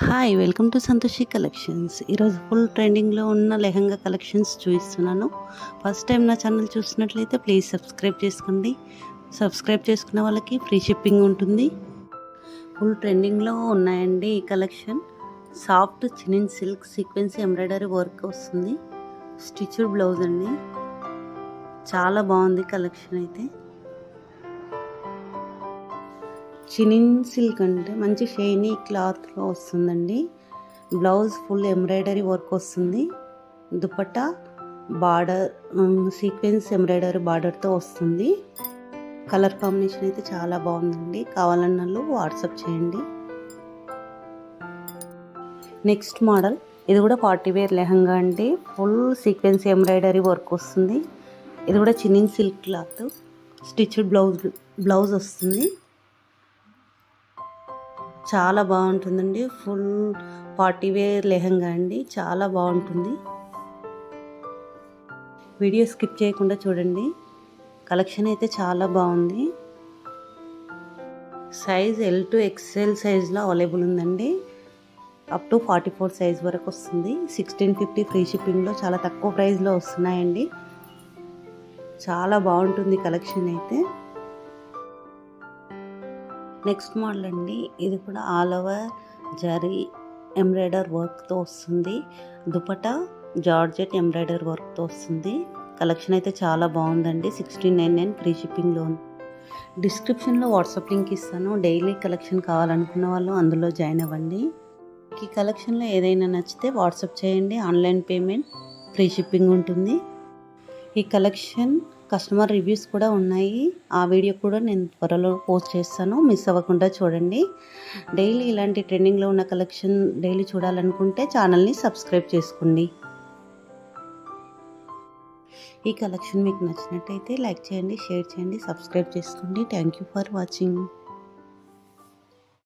Hi welcome to Santoshi collections. ఈరోజు full ట్రెండింగ్లో ఉన్న లెహంగా కలెక్షన్స్ చూపిస్తున్నాను. ఫస్ట్ టైం నా ఛానల్ చూసినట్లయితే ప్లీజ్ సబ్స్క్రైబ్ చేసుకోండి. సబ్స్క్రైబ్ చేసుకున్న వాళ్ళకి ఫ్రీ షిప్పింగ్ ఉంటుంది. ఫుల్ ట్రెండింగ్లో ఉన్నాయండి ఈ collection. Soft chinon silk sequence embroidery work వస్తుంది. స్టిచ్డ్ బ్లౌజ్ అండి. చాలా బాగుంది కలెక్షన్ అయితే. చినిన్ సిల్క్ అంటే మంచి షైనీ క్లాత్లో వస్తుందండి. బ్లౌజ్ ఫుల్ ఎంబ్రాయిడరీ వర్క్ వస్తుంది. దుపట్టా బార్డర్ సీక్వెన్స్ ఎంబ్రాయిడరీ బార్డర్తో వస్తుంది. కలర్ కాంబినేషన్ అయితే చాలా బాగుందండి. కావాలన్న వాళ్ళు వాట్సాప్ చేయండి. నెక్స్ట్ మోడల్ ఇది కూడా పార్టీ వేర్ లెహంగా అండి. ఫుల్ సీక్వెన్స్ ఎంబ్రాయిడరీ వర్క్ వస్తుంది. ఇది కూడా చినిన్ సిల్క్ క్లాత్ స్టిచ్డ్ బ్లౌజ్ వస్తుంది. చాలా బాగుంటుందండి. ఫుల్ పార్టీ వేర్ లెహంగా అండి. చాలా బాగుంటుంది. వీడియో స్కిప్ చేయకుండా చూడండి. కలెక్షన్ అయితే చాలా బాగుంది. సైజ్ L to XL సైజ్లో అవైలబుల్ ఉందండి. అప్ టు 44 సైజ్ వరకు వస్తుంది. 1650 ఫ్రీ షిప్పింగ్లో చాలా తక్కువ ప్రైస్లో వస్తున్నాయండి. చాలా బాగుంటుంది కలెక్షన్ అయితే. నెక్స్ట్ మోడల్ అండి. ఇది కూడా ఆల్ ఓవర్ జరీ ఎంబ్రాయిడర్ వర్క్తో వస్తుంది. దుపట్టా జార్జెట్ ఎంబ్రాయిడర్ వర్క్తో వస్తుంది. కలెక్షన్ అయితే చాలా బాగుందండి. 1699 ఫ్రీ షిప్పింగ్లో ఉంది. డిస్క్రిప్షన్లో వాట్సాప్ లింక్ ఇస్తాను. డైలీ కలెక్షన్ కావాలనుకున్న వాళ్ళు అందులో జాయిన్ అవ్వండి. ఈ కలెక్షన్లో ఏదైనా నచ్చితే వాట్సాప్ చేయండి. ఆన్లైన్ పేమెంట్, ఫ్రీ షిప్పింగ్ ఉంటుంది. ఈ కలెక్షన్ కస్టమర్ రివ్యూస్ కూడా ఉన్నాయి. ఆ వీడియో కూడా నేను త్వరలో పోస్ట్ చేస్తాను. మిస్ అవ్వకుండా చూడండి. డైలీ ఇలాంటి ట్రెండింగ్లో ఉన్న కలెక్షన్ డైలీ చూడాలనుకుంటే ఛానల్ని సబ్స్క్రైబ్ చేసుకోండి. ఈ కలెక్షన్ మీకు నచ్చినట్టయితే లైక్ చేయండి, షేర్ చేయండి, సబ్స్క్రైబ్ చేసుకోండి. Thank you for watching.